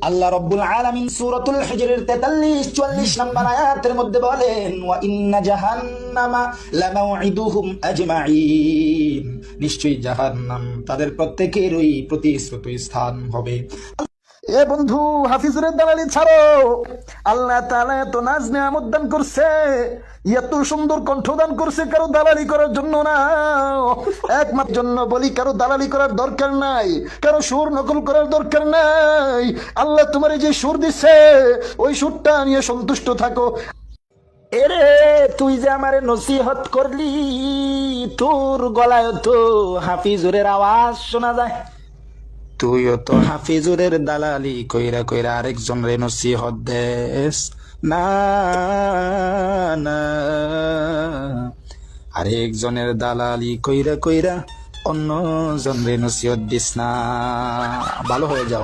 আল্লাহ রাব্বুল আলামিন সূরাতুল হিজরের 43-44 নম্বর আয়াতের মধ্যে বলেন, ওয়া ইন্না জাহান্নামা লামাউইদুহুম আজমাইন, নিশ্চয়ই জাহান্নাম তাদের প্রত্যেকেরই প্রতিশ্রুত স্থান হবে। এ বন্ধু, হাফিজুরের দালালি ছাড়ো। আল্লাহ তাআলা এত নাজ নিয়ামত দান করছে, এত সুন্দর কণ্ঠ দান করছে, কারো দালালি করার জন্য না, একমাত্র জন্য বলি। কারো দালালি করার দরকার নাই, কারো সুর নকল করার দরকার নাই। আল্লাহ তোমার যে সুর দিচ্ছে, ওই সুরটা নিয়ে সন্তুষ্ট থাকো। এরে, তুই যে আমারে নসিহত করলি, তোর গলায় তো হাফিজুরের আওয়াজ শোনা যায়। তুইও তো হাফিজুরের দালালি কইরা কইরা আরেকজনের নসিহত দেস না, না, আরেকজনের দালালি কইরা কইরা অন্য জনের নসিহত দিস না। ভালো হয়ে যাও।